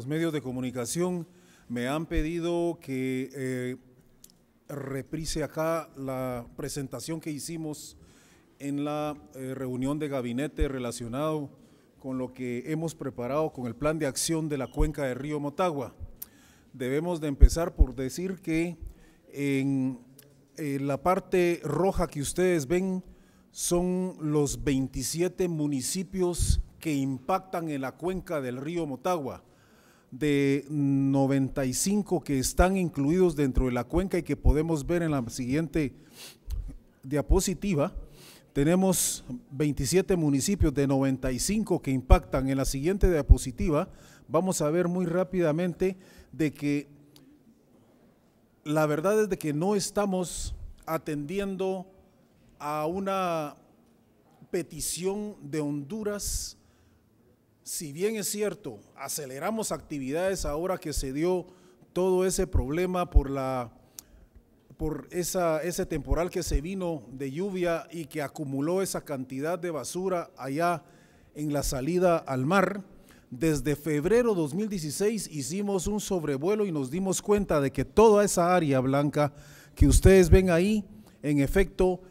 los medios de comunicación me han pedido que reprise acá la presentación que hicimos en la reunión de gabinete relacionado con lo que hemos preparado con el plan de acción de la cuenca del río Motagua. Debemos de empezar por decir que en la parte roja que ustedes ven son los 27 municipios que impactan en la cuenca del río Motagua, de 95 que están incluidos dentro de la cuenca y que podemos ver en la siguiente diapositiva. Tenemos 27 municipios de 95 que impactan. En la siguiente diapositiva vamos a ver muy rápidamente de que la verdad es de que no estamos atendiendo a una petición de Honduras. Si bien es cierto, aceleramos actividades ahora que se dio todo ese problema por ese temporal que se vino de lluvia y que acumuló esa cantidad de basura allá en la salida al mar. Desde febrero 2016 hicimos un sobrevuelo y nos dimos cuenta de que toda esa área blanca que ustedes ven ahí, en efecto,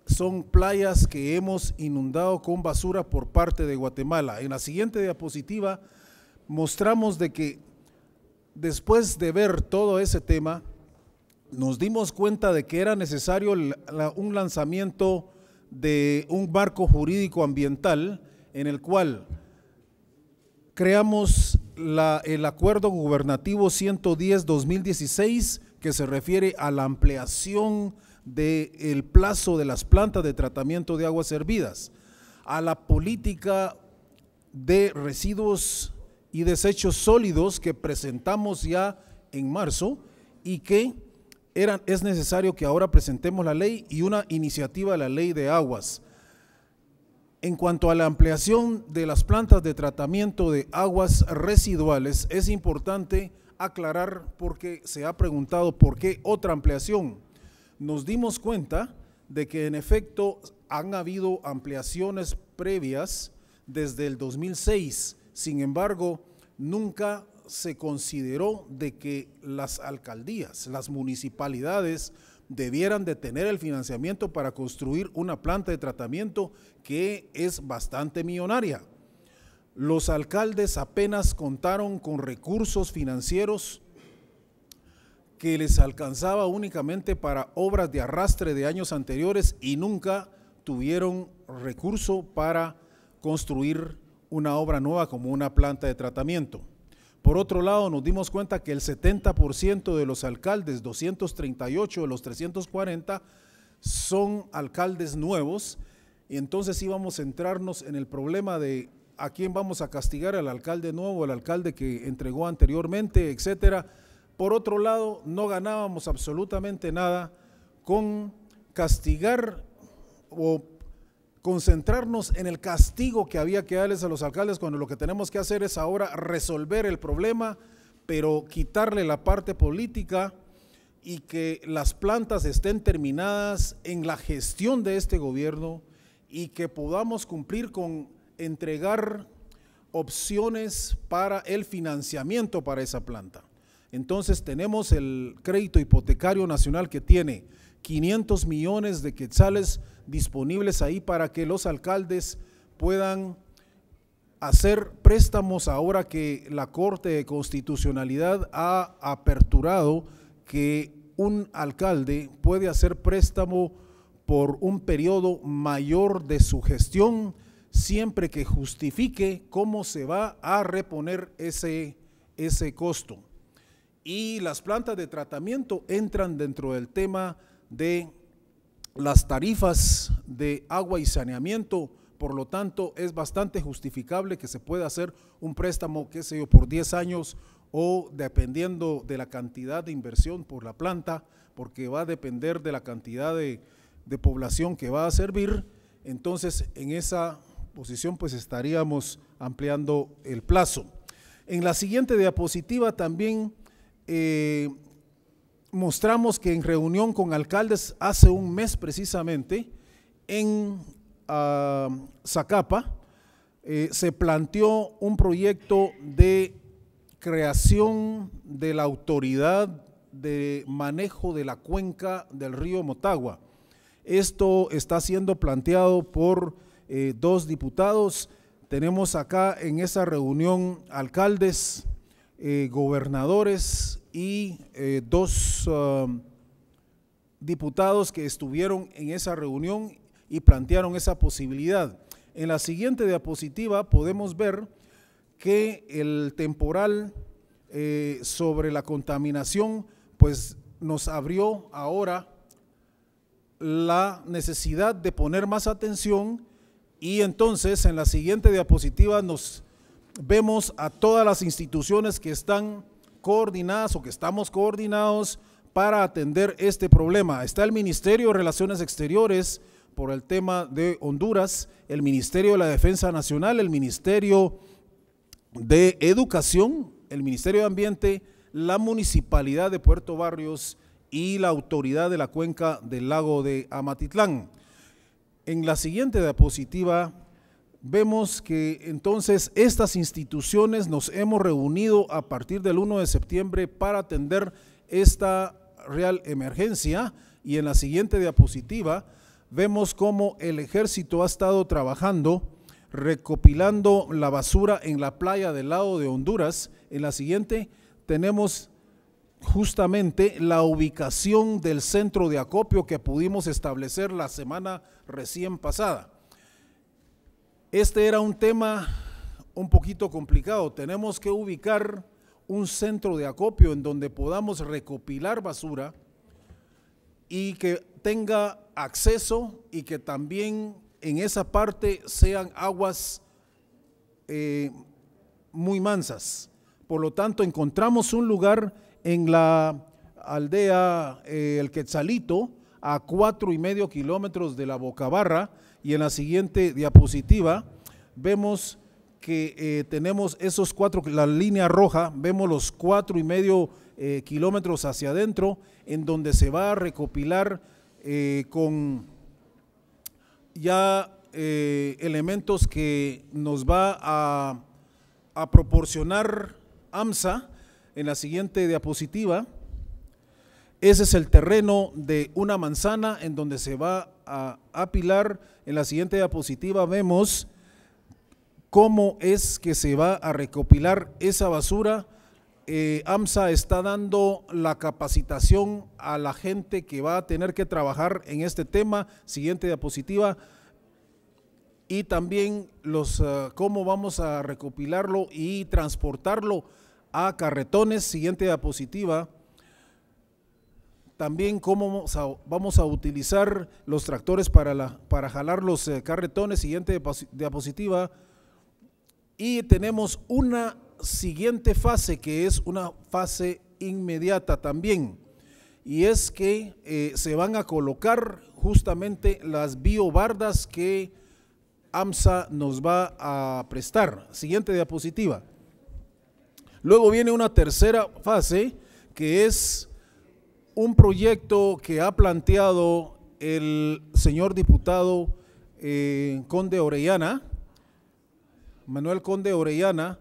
son playas que hemos inundado con basura por parte de Guatemala. En la siguiente diapositiva mostramos de que después de ver todo ese tema, nos dimos cuenta de que era necesario un lanzamiento de un marco jurídico ambiental en el cual creamos el acuerdo gubernativo 110-2016 que se refiere a la ampliación del plazo de las plantas de tratamiento de aguas hervidas, a la política de residuos y desechos sólidos que presentamos ya en marzo y que es necesario que ahora presentemos la ley y una iniciativa de la ley de aguas. En cuanto a la ampliación de las plantas de tratamiento de aguas residuales, es importante aclarar porque se ha preguntado por qué otra ampliación. Nos dimos cuenta de que en efecto han habido ampliaciones previas desde el 2006, sin embargo, nunca se consideró de que las alcaldías, las municipalidades debieran de tener el financiamiento para construir una planta de tratamiento que es bastante millonaria. Los alcaldes apenas contaron con recursos financieros que les alcanzaba únicamente para obras de arrastre de años anteriores y nunca tuvieron recurso para construir una obra nueva como una planta de tratamiento. Por otro lado, nos dimos cuenta que el 70% de los alcaldes, 238 de los 340, son alcaldes nuevos, y entonces íbamos a centrarnos en el problema de a quién vamos a castigar, al alcalde nuevo, al alcalde que entregó anteriormente, etcétera. Por otro lado, no ganábamos absolutamente nada con castigar o concentrarnos en el castigo que había que darles a los alcaldes, cuando lo que tenemos que hacer es ahora resolver el problema, pero quitarle la parte política y que las plantas estén terminadas en la gestión de este gobierno y que podamos cumplir con entregar opciones para el financiamiento para esa planta. Entonces tenemos el crédito hipotecario nacional que tiene 500 millones de quetzales disponibles ahí para que los alcaldes puedan hacer préstamos ahora que la Corte de Constitucionalidad ha aperturado que un alcalde puede hacer préstamo por un periodo mayor de su gestión siempre que justifique cómo se va a reponer ese costo. Y las plantas de tratamiento entran dentro del tema de las tarifas de agua y saneamiento, por lo tanto es bastante justificable que se pueda hacer un préstamo, qué sé yo, por 10 años o dependiendo de la cantidad de inversión por la planta, porque va a depender de la cantidad de población que va a servir. Entonces en esa posición pues estaríamos ampliando el plazo. En la siguiente diapositiva también mostramos que en reunión con alcaldes hace un mes precisamente en Zacapa se planteó un proyecto de creación de la autoridad de manejo de la cuenca del río Motagua. Esto está siendo planteado por dos diputados. Tenemos acá en esa reunión alcaldes, gobernadores y dos diputados que estuvieron en esa reunión y plantearon esa posibilidad. En la siguiente diapositiva podemos ver que el temporal sobre la contaminación pues nos abrió ahora la necesidad de poner más atención, y entonces en la siguiente diapositiva nos vemos a todas las instituciones que están coordinadas o que estamos coordinados para atender este problema. Está el Ministerio de Relaciones Exteriores por el tema de Honduras, el Ministerio de la Defensa Nacional, el Ministerio de Educación, el Ministerio de Ambiente, la Municipalidad de Puerto Barrios y la Autoridad de la Cuenca del Lago de Amatitlán. En la siguiente diapositiva vemos que entonces estas instituciones nos hemos reunido a partir del 1 de septiembre para atender esta real emergencia, y en la siguiente diapositiva vemos cómo el ejército ha estado trabajando recopilando la basura en la playa del lado de Honduras. En la siguiente tenemos justamente la ubicación del centro de acopio que pudimos establecer la semana recién pasada. Este era un tema un poquito complicado. Tenemos que ubicar un centro de acopio en donde podamos recopilar basura y que tenga acceso, y que también en esa parte sean aguas muy mansas. Por lo tanto, encontramos un lugar en la aldea El Quetzalito, a 4,5 kilómetros de la Bocabarra, y en la siguiente diapositiva vemos que tenemos esos la línea roja, vemos los 4,5 kilómetros hacia adentro, en donde se va a recopilar con ya elementos que nos va a proporcionar AMSA. En la siguiente diapositiva, ese es el terreno de una manzana en donde se va a apilar. En la siguiente diapositiva vemos cómo es que se va a recopilar esa basura. AMSA está dando la capacitación a la gente que va a tener que trabajar en este tema. Siguiente diapositiva. Y también cómo vamos a recopilarlo y transportarlo a carretones. Siguiente diapositiva. También cómo vamos a utilizar los tractores para jalar los carretones. Siguiente diapositiva. Y tenemos una siguiente fase que es una fase inmediata también, y es que se van a colocar justamente las biobardas que AMSA nos va a prestar. Siguiente diapositiva. Luego viene una tercera fase, que es un proyecto que ha planteado el señor diputado Conde Orellana, Manuel Conde Orellana,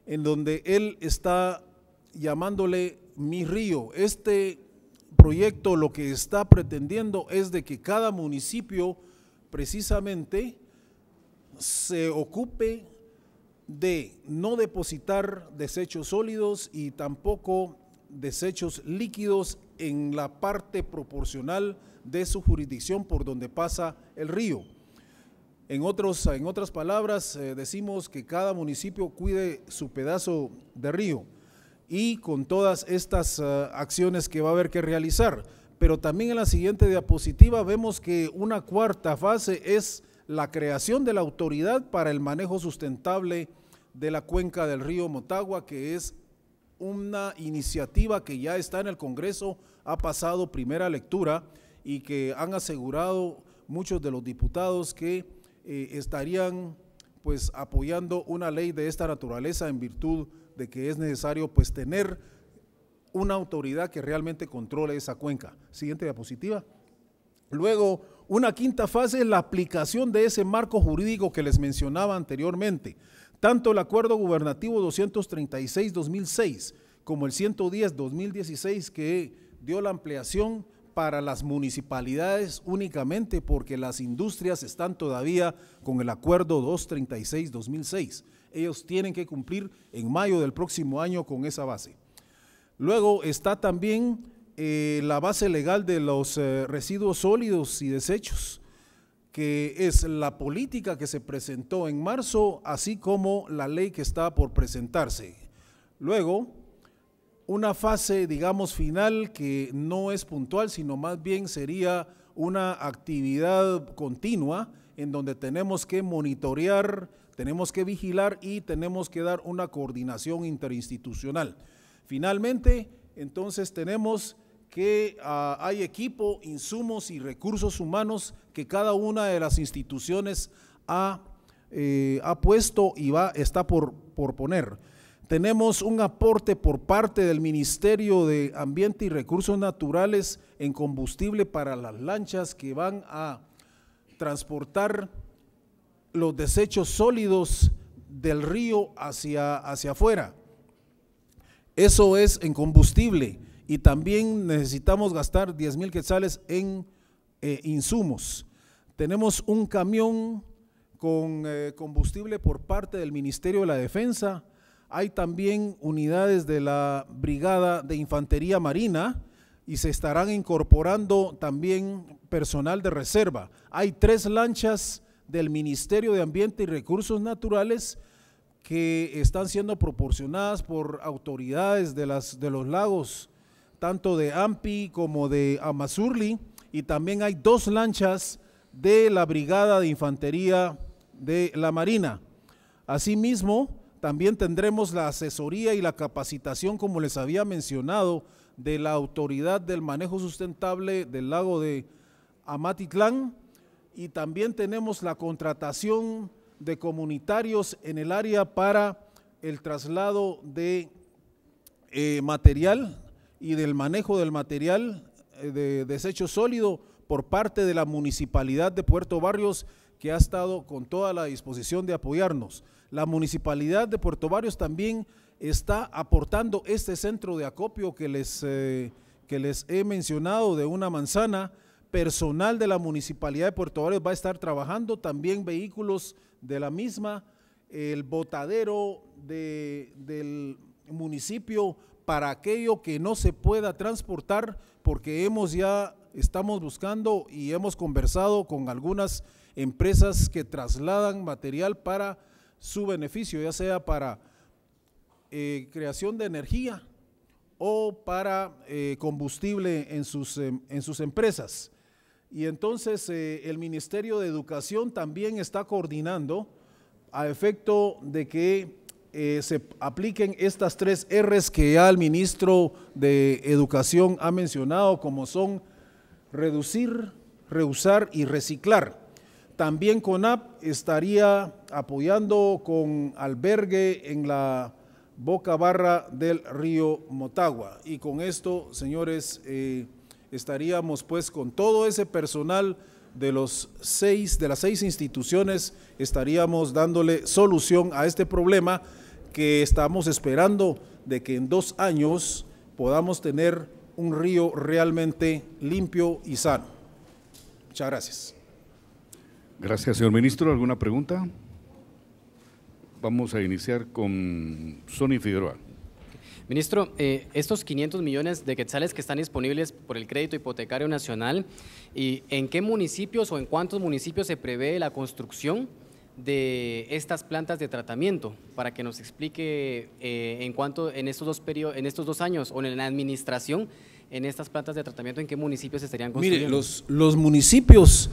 en donde él está llamándole Mi Río. Este proyecto lo que está pretendiendo es de que cada municipio precisamente se ocupe de no depositar desechos sólidos y tampoco desechos líquidos en la parte proporcional de su jurisdicción por donde pasa el río. En otras palabras, decimos que cada municipio cuide su pedazo de río, y con todas estas acciones que va a haber que realizar. Pero también en la siguiente diapositiva vemos que una cuarta fase es la creación de la autoridad para el manejo sustentable de la cuenca del río Motagua, que es una iniciativa que ya está en el Congreso, ha pasado primera lectura, y que han asegurado muchos de los diputados que estarían pues apoyando una ley de esta naturaleza, en virtud de que es necesario pues tener una autoridad que realmente controle esa cuenca. Siguiente diapositiva. Luego, una quinta fase es la aplicación de ese marco jurídico que les mencionaba anteriormente. Tanto el Acuerdo Gubernativo 236-2006 como el 110-2016 que dio la ampliación para las municipalidades únicamente porque las industrias están todavía con el Acuerdo 236-2006. Ellos tienen que cumplir en mayo del próximo año con esa base. Luego está también la base legal de los residuos sólidos y desechos, que es la política que se presentó en marzo, así como la ley que está por presentarse. Luego, una fase, digamos, final que no es puntual, sino más bien sería una actividad continua en donde tenemos que monitorear, tenemos que vigilar y tenemos que dar una coordinación interinstitucional. Finalmente, entonces tenemos que hay equipo, insumos y recursos humanos que cada una de las instituciones ha puesto y está por poner. Tenemos un aporte por parte del Ministerio de Ambiente y Recursos Naturales en combustible para las lanchas que van a transportar los desechos sólidos del río hacia afuera. Eso es en combustible, y también necesitamos gastar 10,000 quetzales en insumos. Tenemos un camión con combustible por parte del Ministerio de la Defensa. Hay también unidades de la Brigada de Infantería Marina y se estarán incorporando también personal de reserva. Hay 3 lanchas del Ministerio de Ambiente y Recursos Naturales que están siendo proporcionadas por autoridades de los lagos, tanto de AMPI como de Amazurli, y también hay 2 lanchas de la Brigada de Infantería de la Marina. Asimismo, también tendremos la asesoría y la capacitación, como les había mencionado, de la Autoridad del Manejo Sustentable del lago de Amatitlán, y también tenemos la contratación de comunitarios en el área para el traslado de material y del manejo del material de desecho sólido por parte de la Municipalidad de Puerto Barrios, que ha estado con toda la disposición de apoyarnos. La Municipalidad de Puerto Barrios también está aportando este centro de acopio que les he mencionado, de una manzana. Personal de la Municipalidad de Puerto Barrios va a estar trabajando, también vehículos de la misma, el botadero del municipio para aquello que no se pueda transportar, porque estamos buscando y hemos conversado con algunas empresas que trasladan material para su beneficio, ya sea para creación de energía o para combustible en sus empresas. Y entonces el Ministerio de Educación también está coordinando a efecto de que se apliquen estas 3 R's que ya el ministro de Educación ha mencionado, como son reducir, reusar y reciclar. También CONAP estaría apoyando con albergue en la boca barra del río Motagua. Y con esto, señores, estaríamos pues con todo ese personal de las 6 instituciones, estaríamos dándole solución a este problema que estamos esperando de que en 2 años podamos tener un río realmente limpio y sano. Muchas gracias. Gracias, señor ministro. ¿Alguna pregunta? Vamos a iniciar con Sonny Figueroa. Ministro, estos 500 millones de quetzales que están disponibles por el crédito hipotecario nacional, ¿y en qué municipios o en cuántos municipios se prevé la construcción de estas plantas de tratamiento? Para que nos explique en cuánto en estos 2 años o en la administración, en estas plantas de tratamiento, ¿en qué municipios se estarían construyendo? Mire, los municipios,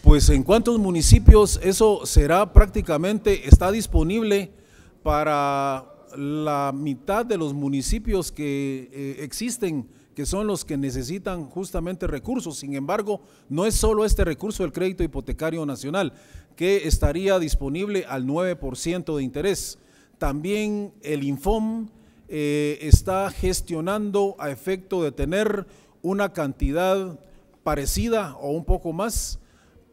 pues en cuántos municipios, eso será prácticamente, está disponible para la mitad de los municipios que existen, que son los que necesitan justamente recursos. Sin embargo, no es solo este recurso del crédito hipotecario nacional, que estaría disponible al 9% de interés. También el INFOM está gestionando a efecto de tener una cantidad parecida o un poco más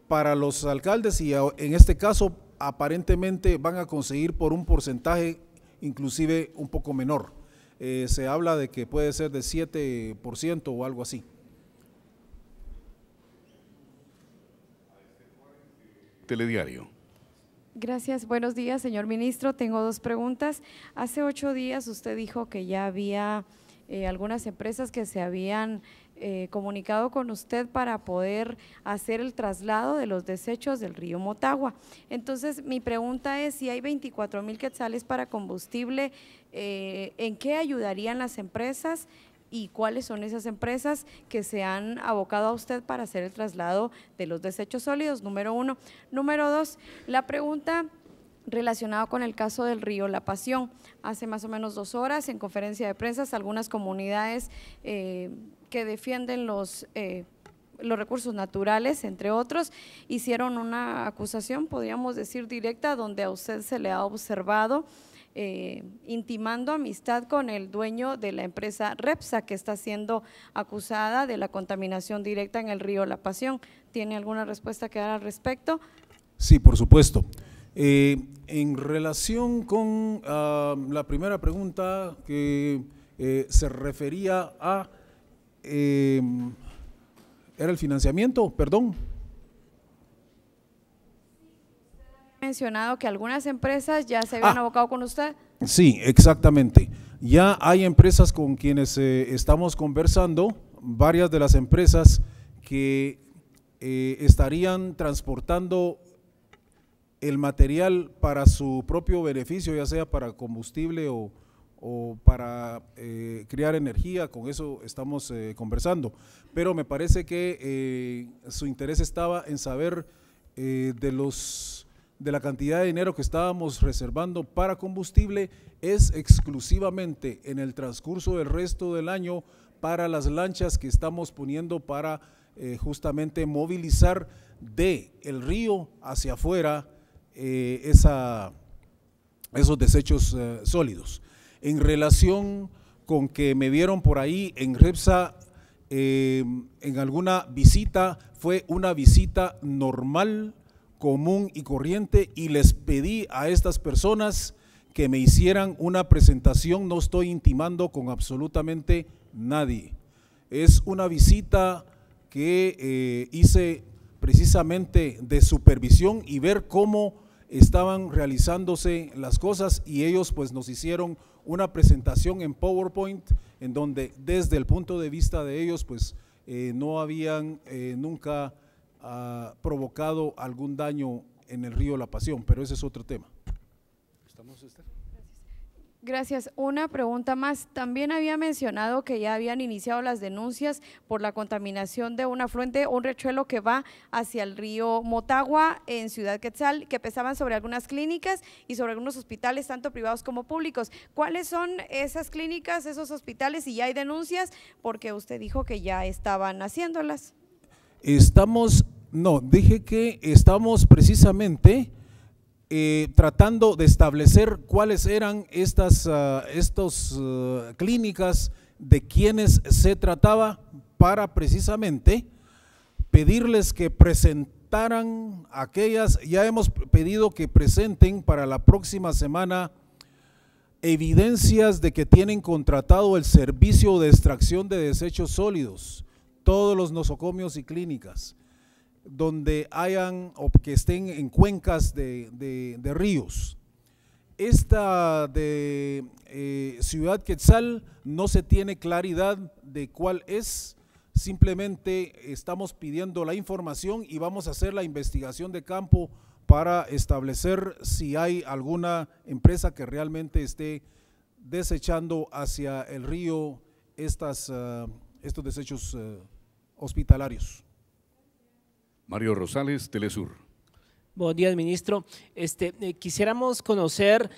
para los alcaldes, y en este caso aparentemente van a conseguir por un porcentaje inclusive un poco menor. Se habla de que puede ser de 7% o algo así. Telediario. Gracias, buenos días, señor ministro. Tengo dos preguntas. Hace 8 días usted dijo que ya había algunas empresas que se habían comunicado con usted para poder hacer el traslado de los desechos del río Motagua. Entonces, mi pregunta es, si hay 24,000 quetzales para combustible, ¿en qué ayudarían las empresas y cuáles son esas empresas que se han abocado a usted para hacer el traslado de los desechos sólidos? Número 1. Número 2, la pregunta relacionada con el caso del río La Pasión. Hace más o menos 2 horas, en conferencia de prensa, algunas comunidades que defienden los recursos naturales, entre otros, hicieron una acusación, podríamos decir directa, donde a usted se le ha observado intimando amistad con el dueño de la empresa Repsa, que está siendo acusada de la contaminación directa en el río La Pasión. ¿Tiene alguna respuesta que dar al respecto? Sí, por supuesto. En relación con la primera pregunta que se refería a… ¿era el financiamiento? Perdón. Mencionado que algunas empresas ya se habían abocado con usted. Sí, exactamente. Ya hay empresas con quienes estamos conversando, varias de las empresas que estarían transportando el material para su propio beneficio, ya sea para combustible o para crear energía. Con eso estamos conversando. Pero me parece que su interés estaba en saber de la cantidad de dinero que estábamos reservando para combustible. Es exclusivamente en el transcurso del resto del año para las lanchas que estamos poniendo para justamente movilizar de el río hacia afuera esos desechos sólidos. En relación con que me vieron por ahí en Repsa en alguna visita, fue una visita normal, común y corriente, y les pedí a estas personas que me hicieran una presentación. No estoy intimando con absolutamente nadie. Es una visita que hice precisamente de supervisión y ver cómo estaban realizándose las cosas, y ellos pues nos hicieron una presentación en PowerPoint en donde desde el punto de vista de ellos pues no habían nunca provocado algún daño en el río La Pasión, pero ese es otro tema. ¿Estamos, Esther? Gracias. Una pregunta más. También había mencionado que ya habían iniciado las denuncias por la contaminación de un afluente, un riachuelo que va hacia el río Motagua en Ciudad Quetzal, que pesaban sobre algunas clínicas y sobre algunos hospitales, tanto privados como públicos. ¿Cuáles son esas clínicas, esos hospitales, y ya hay denuncias? Porque usted dijo que ya estaban haciéndolas. Dije que estamos precisamente tratando de establecer cuáles eran estas clínicas, de quienes se trataba, para precisamente pedirles que presentaran aquellas. Ya hemos pedido que presenten para la próxima semana evidencias de que tienen contratado el servicio de extracción de desechos sólidos, todos los nosocomios y clínicas donde hayan o que estén en cuencas de ríos. Esta de Ciudad Quetzal no se tiene claridad de cuál es, simplemente estamos pidiendo la información y vamos a hacer la investigación de campo para establecer si hay alguna empresa que realmente esté desechando hacia el río estos desechos hospitalarios. Mario Rosales, Telesur. Buenos días, ministro. Quisiéramos conocer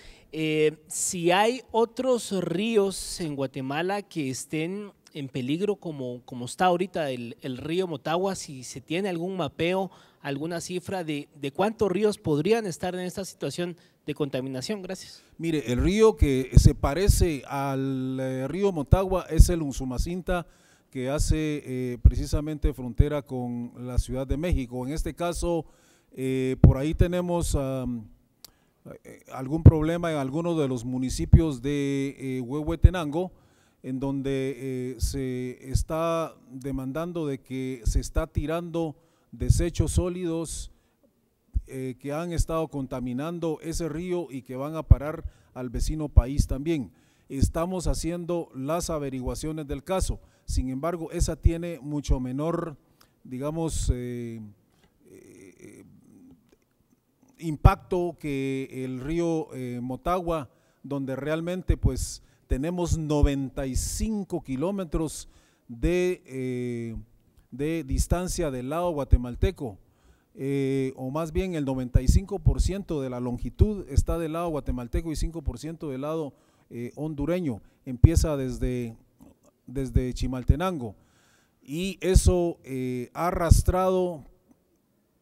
si hay otros ríos en Guatemala que estén en peligro como está ahorita el río Motagua, si se tiene algún mapeo, alguna cifra de cuántos ríos podrían estar en esta situación de contaminación. Gracias. Mire, el río que se parece al río Motagua es el Usumacinta, que hace precisamente frontera con la Ciudad de México. En este caso Por ahí tenemos algún problema en algunos de los municipios de Huehuetenango, en donde se está demandando de que se está tirando desechos sólidos que han estado contaminando ese río y que van a parar al vecino país también. Estamos haciendo las averiguaciones del caso, sin embargo, esa tiene mucho menor, digamos, impacto que el río Motagua, donde realmente pues tenemos 95 kilómetros de distancia del lado guatemalteco, o más bien el 95% de la longitud está del lado guatemalteco y 5% del lado hondureño, empieza desde Chimaltenango, y eso ha arrastrado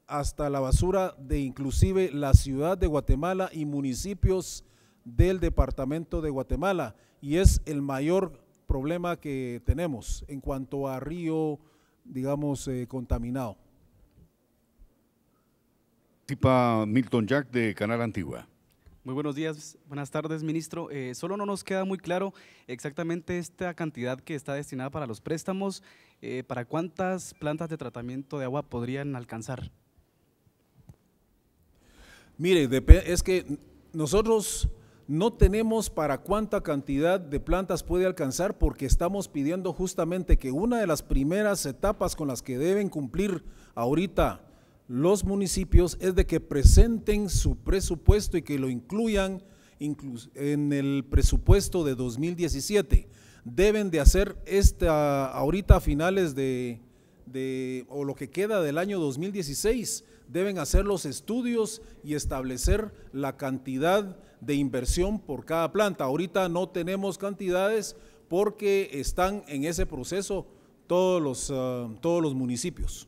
hasta la basura de inclusive la ciudad de Guatemala y municipios del departamento de Guatemala, y es el mayor problema que tenemos en cuanto a río, digamos, contaminado. Participa Milton Jack de Canal Antigua. Muy buenos días, buenas tardes, ministro. Solo no nos queda muy claro exactamente esta cantidad que está destinada para los préstamos. ¿Para cuántas plantas de tratamiento de agua podrían alcanzar? Mire, es que nosotros no tenemos para cuánta cantidad de plantas puede alcanzar, porque estamos pidiendo justamente que una de las primeras etapas con las que deben cumplir ahorita los municipios es de que presenten su presupuesto y que lo incluyan en el presupuesto de 2017. Deben de hacer ahorita a finales o lo que queda del año 2016, deben hacer los estudios y establecer la cantidad de inversión por cada planta. Ahorita no tenemos cantidades porque están en ese proceso todos los municipios.